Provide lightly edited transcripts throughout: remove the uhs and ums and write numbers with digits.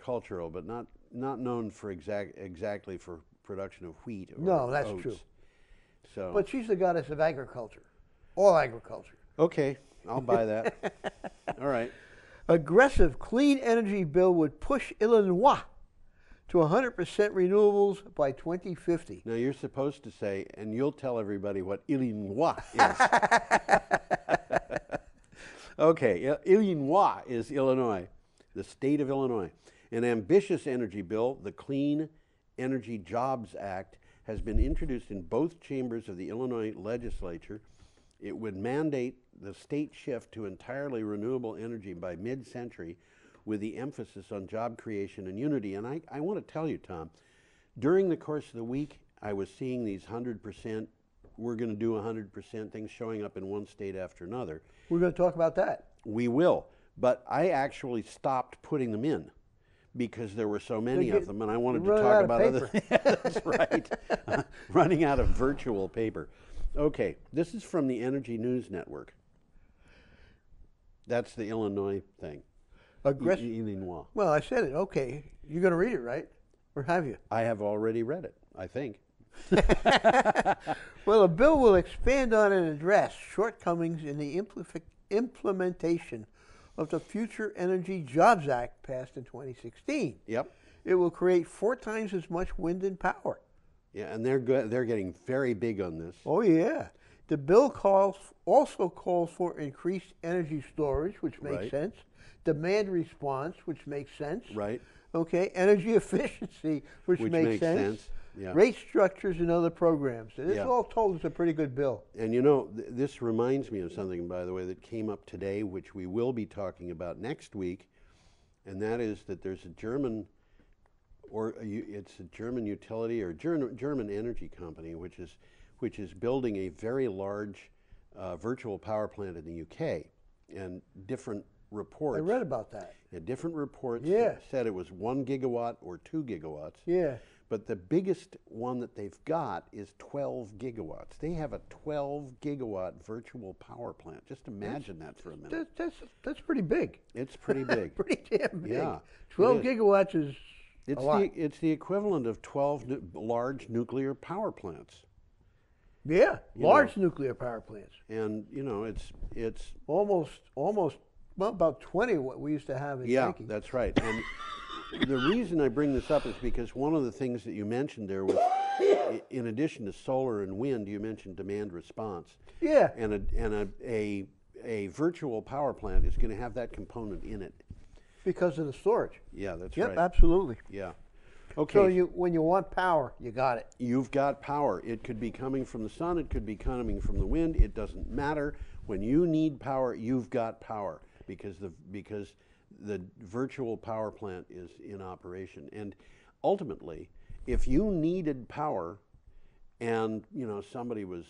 agricultural, but not known for exactly for production of wheat or No, that's oats. true. So, But she's the goddess of agriculture, all agriculture. okay, I'll buy that. All right. Aggressive clean energy bill would push Illinois to 100% renewables by 2050. Now you're supposed to say, and you'll tell everybody what Illinois is. Okay, Illinois is Illinois, the state of Illinois. An ambitious energy bill, the Clean Energy Jobs Act, has been introduced in both chambers of the Illinois legislature. It would mandate the state shift to entirely renewable energy by mid-century, with the emphasis on job creation and unity. And I want to tell you, Tom, during the course of the week, I was seeing these 100%, we're going to do 100% things showing up in one state after another. We're going to talk about that. We will, but I actually stopped putting them in because there were so many of them, and I wanted to talk about other things. That's right. Running out of virtual paper. Okay, this is from the Energy News Network. That's the Illinois thing. Illinois. Well, I said it. Okay. You're going to read it, right? Or have you? I have already read it, I think. Well, a bill will expand on and address shortcomings in the implementation of the Future Energy Jobs Act passed in 2016. Yep. It will create 4 times as much wind and power. Yeah, and they're getting very big on this. Oh, yeah. The bill also calls for increased energy storage, which makes sense. Demand response, which makes sense. Right. Okay. Energy efficiency, which makes sense. Yeah. Rate structures and other programs. And this all told is a pretty good bill. And you know, this reminds me of something, by the way, that came up today, which we will be talking about next week, and that is that there's a German, it's a German utility or German energy company, which is building a very large virtual power plant in the UK, and different reports. I read about that. Yeah, different reports said it was 1 gigawatt or 2 gigawatts. Yeah. But the biggest one that they've got is 12 gigawatts. They have a 12 gigawatt virtual power plant. Just imagine that for a minute. That's pretty big. It's pretty big. Pretty damn big. Yeah. 12 gigawatts is a lot. It's the equivalent of 12 large nuclear power plants. Yeah, large nuclear power plants. And you know, it's almost well, about 20 what we used to have in Yankee. Yeah, that's right. And the reason I bring this up is because one of the things that you mentioned there was, in addition to solar and wind, you mentioned demand response. Yeah. And a virtual power plant is going to have that component in it. Because of the storage. Yeah, that's right. right. Yep, absolutely. Yeah. Okay. So when you want power, you got it. You've got power. It could be coming from the sun. It could be coming from the wind. It doesn't matter. When you need power, you've got power because the virtual power plant is in operation. And ultimately, if you needed power and, you know, somebody was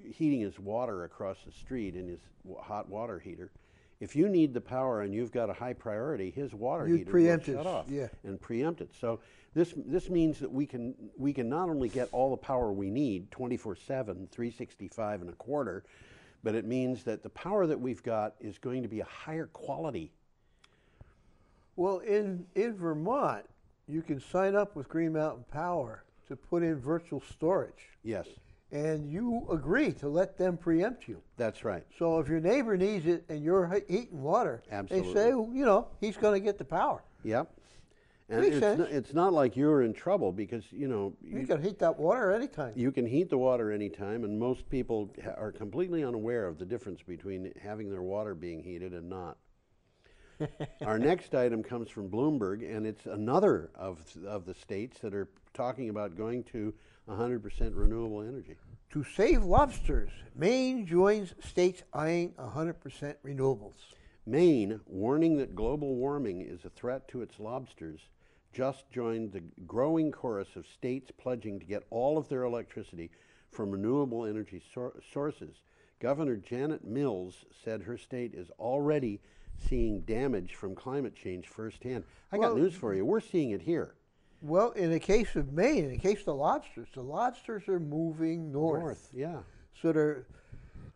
heating his water across the street in his hot water heater, if you need the power and you've got a high priority, his water heater will shut off and preempt it. So this means that we can not only get all the power we need 24/7, 365 and a quarter, but it means that the power that we've got is going to be a higher quality. Well, in Vermont, you can sign up with Green Mountain Power to put in virtual storage. Yes. And you agree to let them preempt you. That's right. So if your neighbor needs it and you're heating water, Absolutely. they say, you know, he's going to get the power. Yep. And it's not like you're in trouble because, you know, you can heat that water anytime. You can heat the water anytime, and most people are completely unaware of the difference between having their water being heated and not. Our next item comes from Bloomberg, and it's another of the states that are talking about going to 100% renewable energy. To save lobsters, Maine joins states eyeing 100% renewables. Maine, warning that global warming is a threat to its lobsters, just joined the growing chorus of states pledging to get all of their electricity from renewable energy sources. Governor Janet Mills said her state is already seeing damage from climate change firsthand. I got news for you. We're seeing it here. Well, in the case of Maine, in the case of the lobsters are moving north. Yeah. So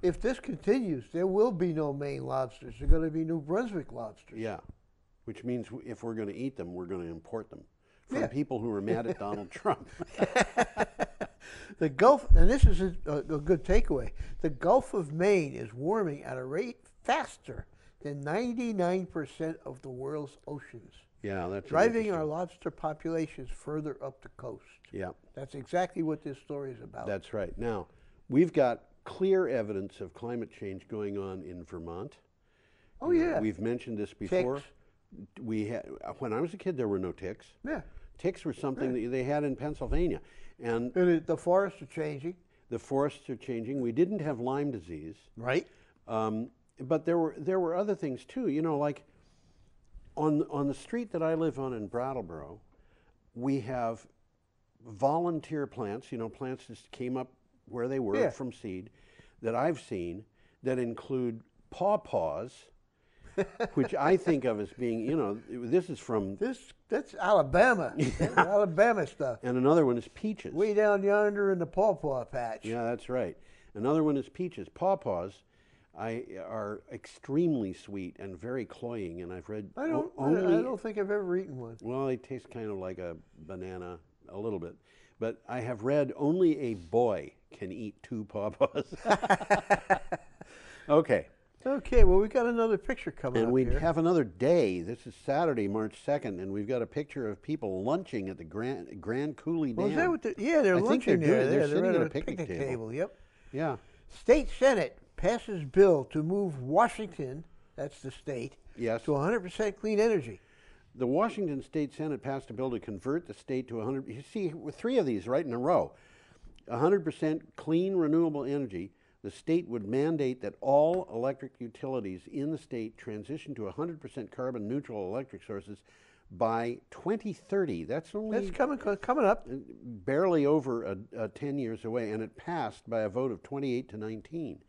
if this continues, there will be no Maine lobsters. There are going to be New Brunswick lobsters. Yeah. which means if we're going to eat them, we're going to import them from Yeah. people who are mad at Donald Trump. The Gulf, and this is a good takeaway, the Gulf of Maine is warming at a rate faster than 99% of the world's oceans, Yeah, that's driving our interesting. lobster populations further up the coast. Yeah, That's exactly what this story is about. that's right. Now, we've got clear evidence of climate change going on in Vermont. Oh, You know, yeah. we've mentioned this before. Ticks. We had, when I was a kid, there were no ticks. Yeah. Ticks were something that they had in Pennsylvania, and The forests are changing. the forests are changing. We didn't have Lyme disease, Right. but there were other things too. You know, like on the street that I live on in Brattleboro, we have volunteer plants. You know, plants that came up where they were Yeah. from seed that I've seen that include pawpaws, which I think of as being, you know, this is from, That's Alabama. That's Alabama stuff. and another one is peaches. Way down yonder in the pawpaw patch. Yeah, that's right. Another one is peaches. Pawpaws are extremely sweet and very cloying, and I've read I don't think I've ever eaten one. well, they taste kind of like a banana a little bit. But I have read only a boy can eat 2 pawpaws. Okay. Okay, well, we got another picture coming And up we here. have another day. This is Saturday, March 2nd, and we've got a picture of people lunching at the Grand Coulee Dam. Well, is that what yeah, they're I think lunching they're there. doing- they're They're sitting at at a picnic table. Yep. Yeah. State Senate passes bill to move Washington, that's the state, Yes. to 100% clean energy. The Washington State Senate passed a bill to convert the state to 100. You see, with 3 of these right in a row, 100% clean renewable energy. The state would mandate that all electric utilities in the state transition to 100% carbon neutral electric sources by 2030. That's only That's coming up. barely over 10 years away, and it passed by a vote of 28 to 19.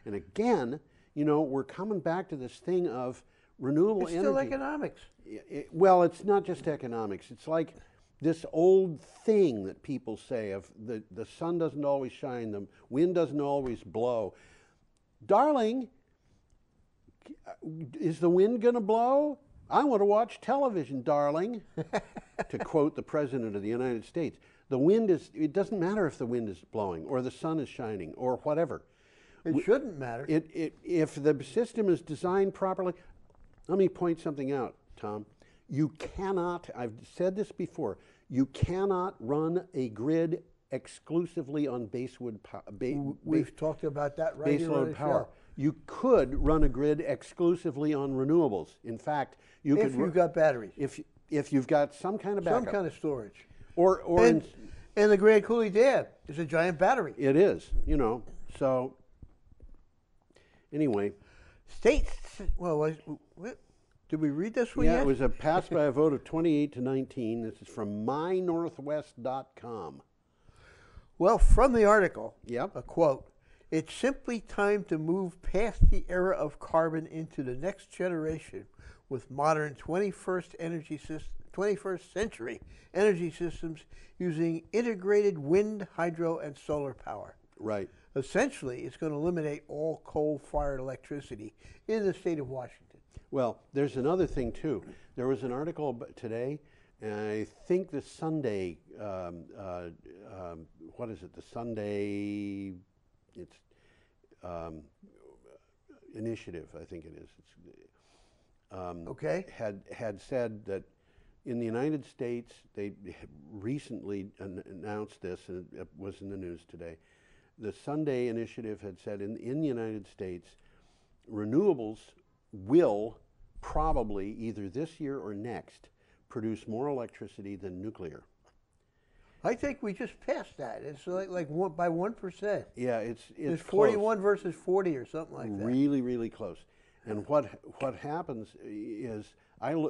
And again, you know, we're coming back to this thing of renewable It's energy. still economics. Well, it's not just economics. It's like this old thing that people say of the sun doesn't always shine, the wind doesn't always blow. Darling, is the wind going to blow? I want to watch television, darling, to quote the President of the United States. The wind is, it doesn't matter if the wind is blowing or the sun is shining or whatever. It shouldn't matter. If the system is designed properly, let me point something out, Tom. You cannot, I've said this before, you cannot run a grid exclusively on We've talked about that right here on baseload the power. show. You could run a grid exclusively on renewables. In fact, you could If you've got batteries. if you've got some kind of backup. Some kind of storage. or And the Grand Coulee Dam is a giant battery. it is, you know. So anyway, States, well, did we read this one yeah, yet? it was passed by a vote of 28 to 19. This is from mynorthwest.com. Well, from the article, Yep. a quote, "It's simply time to move past the era of carbon into the next generation with modern 21st century energy systems using integrated wind, hydro, and solar power. Right. Essentially, it's going to eliminate all coal-fired electricity in the state of Washington." Well, there's another thing too. There was an article today, and I think the Sunday, what is it? The Sunday, it's initiative. I think it is. It's, Okay. had said that in the United States, they recently announced this, and it was in the news today. The Sunday Initiative had said in the United States, renewables will probably either this year or next produce more electricity than nuclear. I think we just passed that. It's like by 1%. Yeah, it's It's close. 41 versus 40 or something like that. Really, really close. And what happens is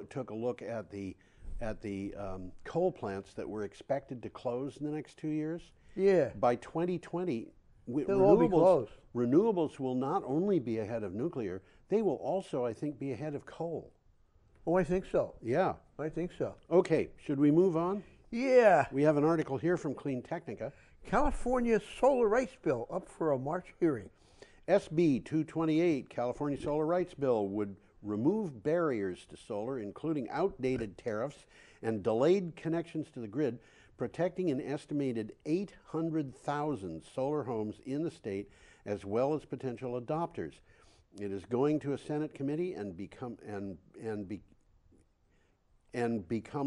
took a look at the coal plants that were expected to close in the next 2 years. Yeah. By 2020, They'll all be closed. renewables will not only be ahead of nuclear, they will also, I think, be ahead of coal. Oh, I think so. Yeah. I think so. Okay, should we move on? Yeah. We have an article here from Clean Technica. California solar rights bill up for a March hearing. SB 228, California Solar Rights Bill, would remove barriers to solar, including outdated tariffs and delayed connections to the grid, protecting an estimated 800,000 solar homes in the state, as well as potential adopters. It is going to a Senate committee and become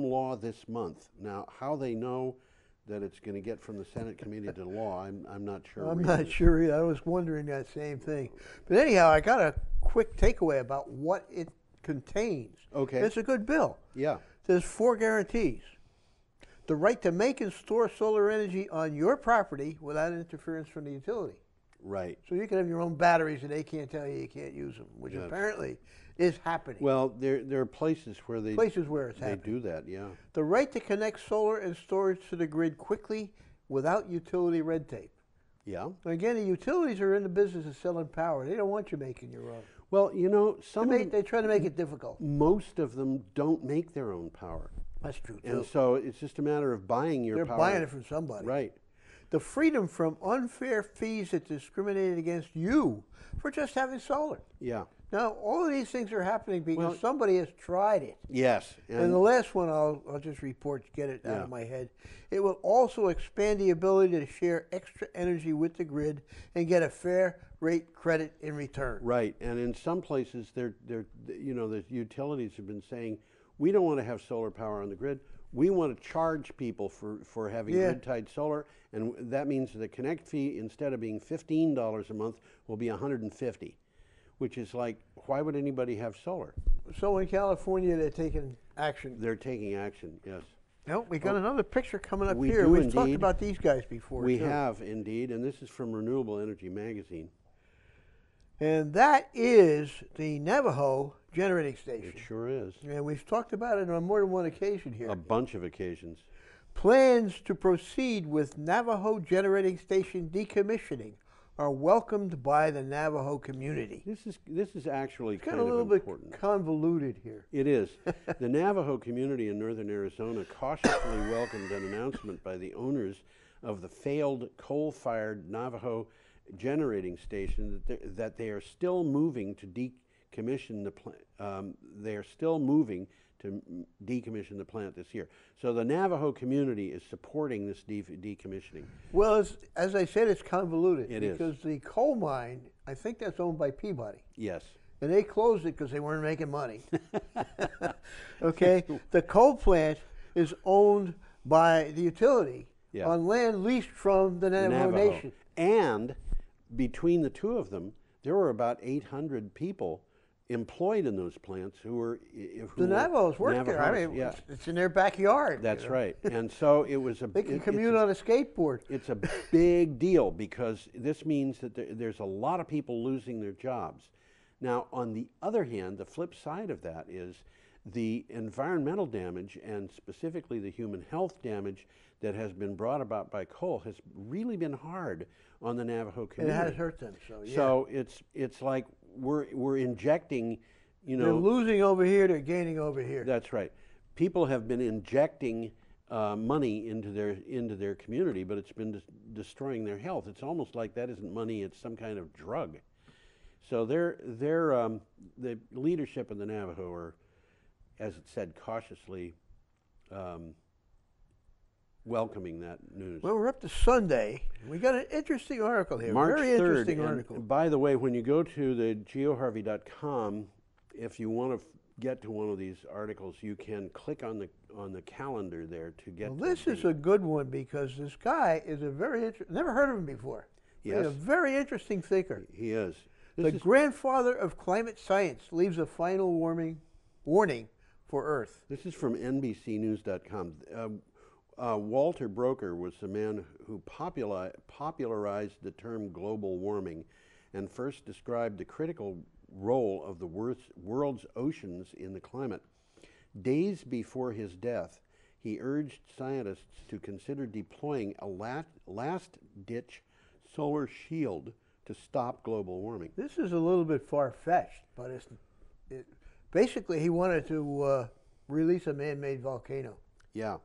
law this month. Now, how they know that it's going to get from the Senate committee to law, I'm not sure. I'm not sure either. I was wondering that same thing. But anyhow, I got a quick takeaway about what it contains. Okay. It's a good bill. Yeah. There's 4 guarantees. The right to make and store solar energy on your property without interference from the utility. Right. So you can have your own batteries and they can't tell you can't use them, which apparently is happening. Well, there are places where it's happening. They do that, yeah. The right to connect solar and storage to the grid quickly without utility red tape. Yeah. Again, the utilities are in the business of selling power. They don't want you making your own. Well, you know, They try to make it difficult. Most of them don't make their own power. That's true, too. And so it's just a matter of buying your power. They're buying it from somebody. Right. The freedom from unfair fees that discriminated against you for just having solar. Yeah. Now, all of these things are happening because somebody has tried it. Yes. And the last one, I'll just report, get it out of my head. It will also expand the ability to share extra energy with the grid and get a fair rate credit in return. Right. And in some places, the utilities have been saying, we don't want to have solar power on the grid. We want to charge people for having grid-tied solar, and that means the connect fee, instead of being $15 a month, will be $150, which is like, why would anybody have solar? So in California, they're taking action. They're taking action, yes. No, we got another picture coming up we here. do We've talked indeed. about these guys before. We have indeed, and this is from Renewable Energy Magazine. And that is the Navajo generating station. It sure is. And we've talked about it on more than one occasion here. A bunch of occasions. Plans to proceed with Navajo generating station decommissioning are welcomed by the Navajo community. This is actually It's kind got a little of bit important. convoluted here. It is. The Navajo community in northern Arizona cautiously welcomed an announcement by the owners of the failed coal-fired Navajo generating station that they are still moving to decommission the plant. They are still moving to decommission the plant this year. So the Navajo community is supporting this decommissioning. Well, as I said, it's convoluted. It is. Because the coal mine, I think that's owned by Peabody. Yes. And they closed it because they weren't making money. Okay? The coal plant is owned by the utility on land leased from the Navajo Nation. And between the two of them, there were about 800 people employed in those plants who were the Navajos work there. I mean, it's in their backyard. That's right. And so it was they can commute on a skateboard. It's a big deal because this means that there's a lot of people losing their jobs. Now, on the other hand, the flip side of that is the environmental damage, and specifically the human health damage that has been brought about by coal, has really been hard on the Navajo community. It has hurt them. So it's like we're injecting, they're losing over here, they're gaining over here. That's right. People have been injecting money into their community, but it's been destroying their health. It's almost like that isn't money; it's some kind of drug. So the leadership of the Navajo are, as it said, cautiously welcoming that news. Well, we're up to Sunday. We got an interesting article here. March Very 3rd, interesting article. By the way, when you go to the geoharvey.com, if you want to get to one of these articles, you can click on the calendar there to get. Well, this is a good one because this guy is a very never heard of him before. Yes. He's a very interesting thinker. He is. The grandfather of climate science leaves a final warning for Earth. This is from NBCnews.com. Walter Broker was the man who popularized the term global warming and first described the critical role of the world's oceans in the climate. Days before his death, he urged scientists to consider deploying a last-ditch solar shield to stop global warming. This is a little bit far-fetched, but basically he wanted to release a man-made volcano. Yeah.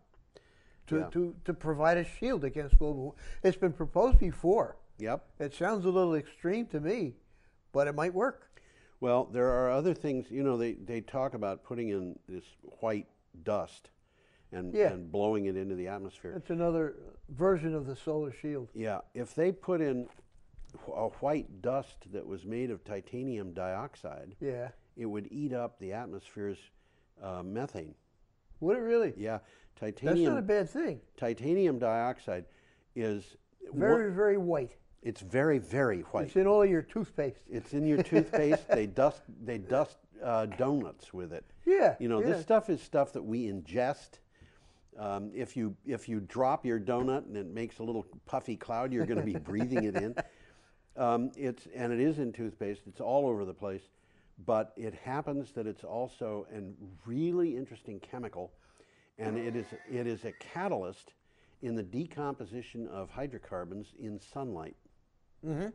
To provide a shield against global warming. It's been proposed before. Yep. It sounds a little extreme to me, but it might work. Well, there are other things, they talk about putting in this white dust Yeah. and blowing it into the atmosphere. That's another version of the solar shield. Yeah, if they put in a white dust that was made of titanium dioxide, Yeah. it would eat up the atmosphere's methane. Would it really? Yeah, That's not a bad thing. titanium dioxide is Very, very white. It's very, very white. It's in all your toothpaste. It's in your toothpaste. They dust donuts with it. Yeah. This stuff is stuff that we ingest. If you drop your donut and it makes a little puffy cloud, you're going to be breathing it in. It is in toothpaste. It's all over the place, but it happens that it's also a really interesting chemical, and it is a catalyst in the decomposition of hydrocarbons in sunlight. Mm-hmm.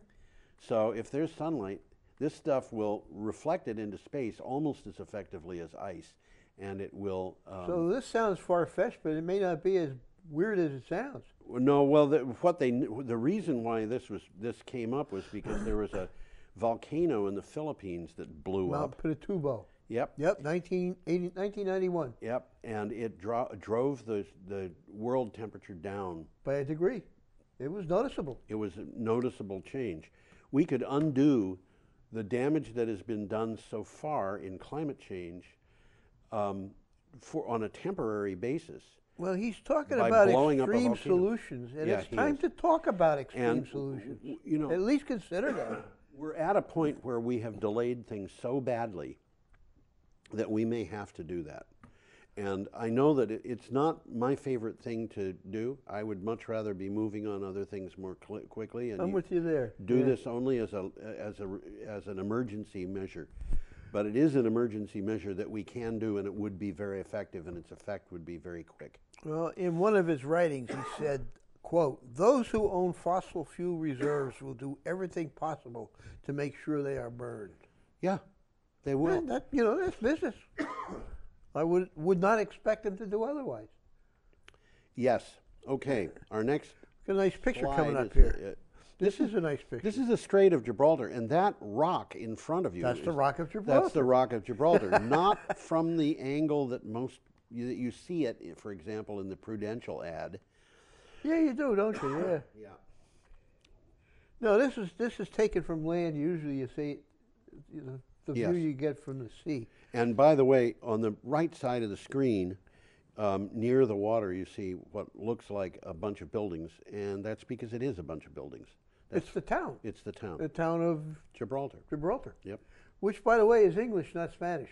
So if there's sunlight, this stuff will reflect it into space almost as effectively as ice, and it will. So this sounds far-fetched, but it may not be as weird as it sounds. No, well, the reason why this came up was because there was a volcano in the Philippines that blew Mount up. Pinatubo. Yep. Yep, 1991. Yep, and it drove the world temperature down By a degree. It was noticeable. It was a noticeable change. We could undo the damage that has been done so far in climate change on a temporary basis. Well, he's talking By about blowing up a extreme volcano. solutions, and Yeah, it's he time is. to talk about extreme And, solutions. At least consider that. We're at a point where we have delayed things so badly that we may have to do that. And I know that it's not my favorite thing to do. I would much rather be moving on other things more quickly. And I'm with you there. Do this only as an emergency measure. But it is an emergency measure that we can do, and it would be very effective, and its effect would be very quick. Well, in one of his writings, he said, quote, "Those who own fossil fuel reserves will do everything possible to make sure they are burned." Yeah, they will. And that's business. I would not expect them to do otherwise. Yes. Okay. Our next Got a nice picture slide coming up is, here. This is a nice picture. This is the Strait of Gibraltar, and that rock in front of you. That's the Rock of Gibraltar. That's the Rock of Gibraltar, not from the angle that you see it, for example, in the Prudential ad. Yeah, you do, don't you? Yeah. Yeah. No, this is taken from land. Usually, you see, the Yes. view you get from the sea. And by the way, on the right side of the screen, near the water, you see what looks like a bunch of buildings, and that's because it is a bunch of buildings. It's the town. It's the town. The town of Gibraltar. Gibraltar. Yep. Which, by the way, is English, not Spanish.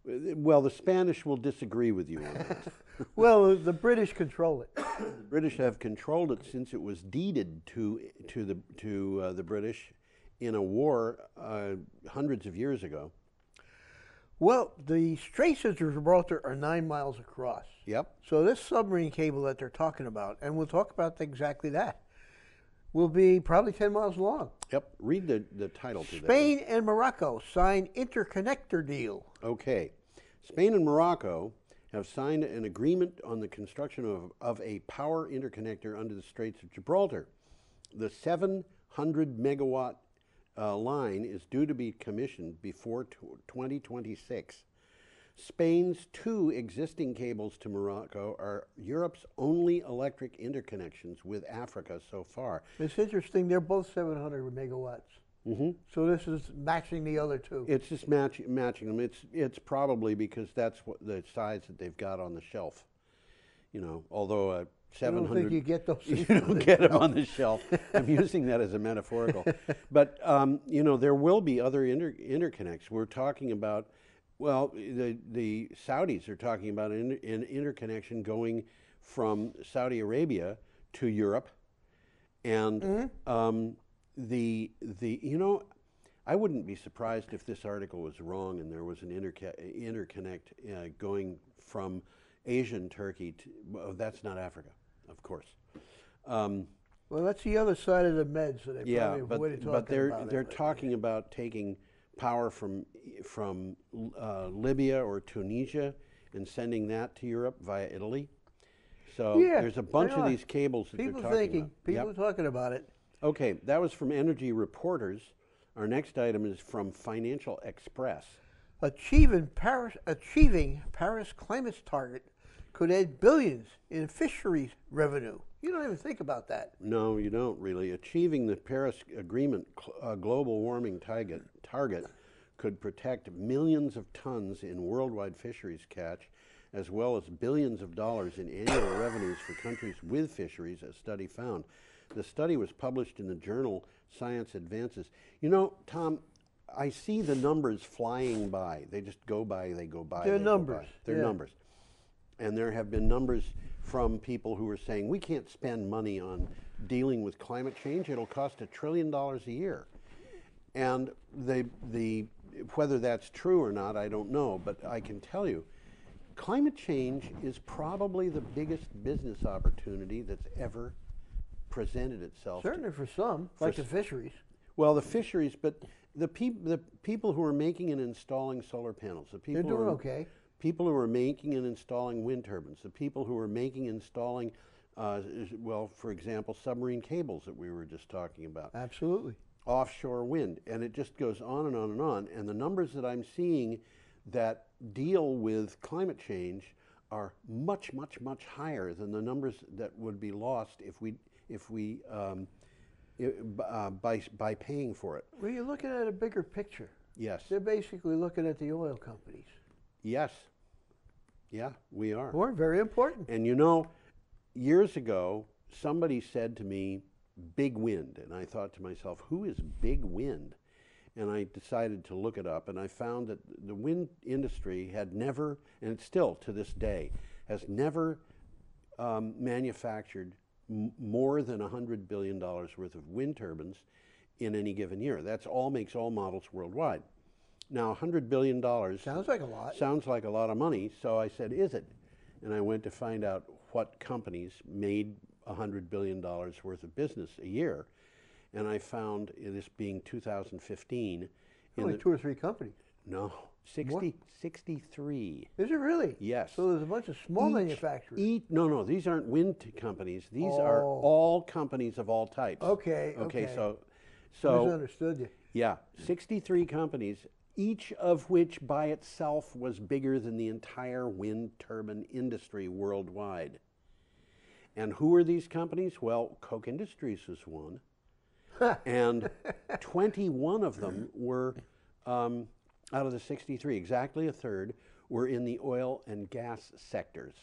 Well, the Spanish will disagree with you on that. Well, the British control it. The British have controlled it since it was deeded to the British in a war hundreds of years ago. Well, the Straits of Gibraltar are 9 miles across. Yep. So this submarine cable that they're talking about, and we'll talk about exactly that, will be probably 10 miles long. Yep. Read the title to that. Spain and Morocco sign interconnector deal. Okay. Spain and Morocco have signed an agreement on the construction of a power interconnector under the Straits of Gibraltar. The 700 megawatt line is due to be commissioned before 2026. Spain's 2 existing cables to Morocco are Europe's only electric interconnections with Africa so far. It's interesting, they're both 700 megawatts. Mm-hmm. So this is matching the other 2. It's just matching them. It's probably because that's what the size that they've got on the shelf. Although 700. I don't think you get those. You don't get them on the shelf. I'm using that as a metaphorical. But there will be other interconnects. We're talking about. Well, the Saudis are talking about an interconnection going from Saudi Arabia to Europe, and I wouldn't be surprised if this article was wrong and there was an interconnect going from Asian Turkey to. Well, that's not Africa, of course. Well, that's the other side of the meds, so they probably avoided talking but about they're talking about taking power from Libya or Tunisia and sending that to Europe via Italy. So there's a bunch of these cables that they're talking about. People are talking about it. Okay, that was from Energy Reporters Our next item is from Financial Express. Achieving Paris climate's target could add billions in fisheries revenue. You don't even think about that. No, you don't really. Achieving the Paris Agreement global warming target could protect millions of tons in worldwide fisheries catch, as well as billions of dollars in annual revenues for countries with fisheries, a study found. The study was published in the journal Science Advances. You know, Tom, I see the numbers flying by. They just go by, they go by. They're numbers. They're numbers. And there have been numbers from people who are saying, we can't spend money on dealing with climate change. It'll cost $1 trillion a year. And whether that's true or not, I don't know. But I can tell you, climate change is probably the biggest business opportunity that's ever presented itself. Certainly for some, like the fisheries. Well, the fisheries, but the people who are making and installing solar panels, the people They're doing okay. People who are making and installing wind turbines, the people who are making and installing, well, for example, submarine cables that we were just talking about. Absolutely. Offshore wind, and it just goes on and on and on. And the numbers that I'm seeing that deal with climate change are much, much, much higher than the numbers that would be lost by paying for it. Well, you're looking at a bigger picture. Yes. They're basically looking at the oil companies. Yes. Yeah, we are. We're very important. And you know, years ago, somebody said to me, big wind. And I thought to myself, who is big wind? And I decided to look it up, and I found that the wind industry had never, and it's still to this day, has never manufactured more than $100 billion worth of wind turbines in any given year. That's all, makes all models worldwide. Now, $100 billion sounds like a lot. Sounds like a lot of money. So I said, is it? And I went to find out what companies made $100 billion worth of business a year. And I found this being 2015. Only 2 or 3 companies. No, 63. Is it really? Yes. So there's a bunch of small manufacturers. No, these aren't wind companies. These are all companies of all types. Okay. So misunderstood you. Yeah, 63 companies, each of which by itself was bigger than the entire wind turbine industry worldwide. And who are these companies? Well, Koch Industries was one. And 21 of them were, out of the 63, exactly a third, were in the oil and gas sectors.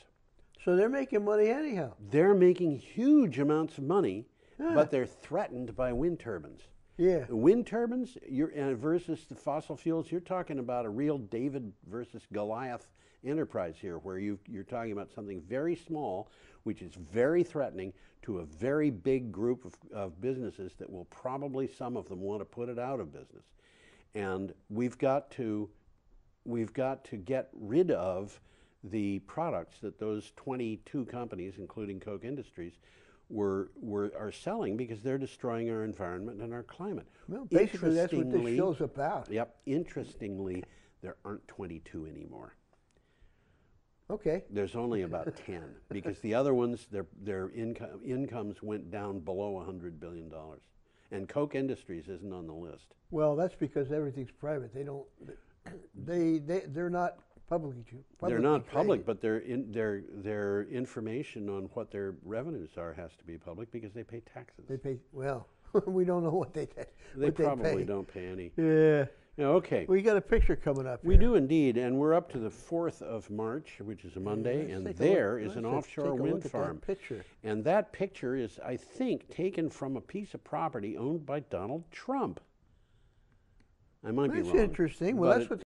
So they're making money anyhow. They're making huge amounts of money, but they're threatened by wind turbines. Yeah. The wind turbines versus the fossil fuels, you're talking about a real David versus Goliath enterprise here, where you're talking about something very small, which is very threatening to a very big group of businesses that will probably, some of them, want to put it out of business. And we've got to get rid of the products that those 22 companies, including Koch Industries, are selling, because they're destroying our environment and our climate. Well, basically that's what this show's about. Yep. Interestingly, there aren't 22 anymore. Okay. There's only about 10, because the other ones, their incomes went down below $100 billion. And Koch Industries isn't on the list. Well, that's because everything's private. They don't, they're not publicly they're not public, traded. but their information on what their revenues are has to be public, because they pay taxes. They pay, well, we don't know what they pay. They probably don't pay any. Yeah. Okay. We got a picture coming up We here. do indeed, and we're up to the 4th of March, which is a Monday, and there is an offshore wind farm. Picture. And that picture is, I think, taken from a piece of property owned by Donald Trump. I might be wrong. That's interesting. Well, that's what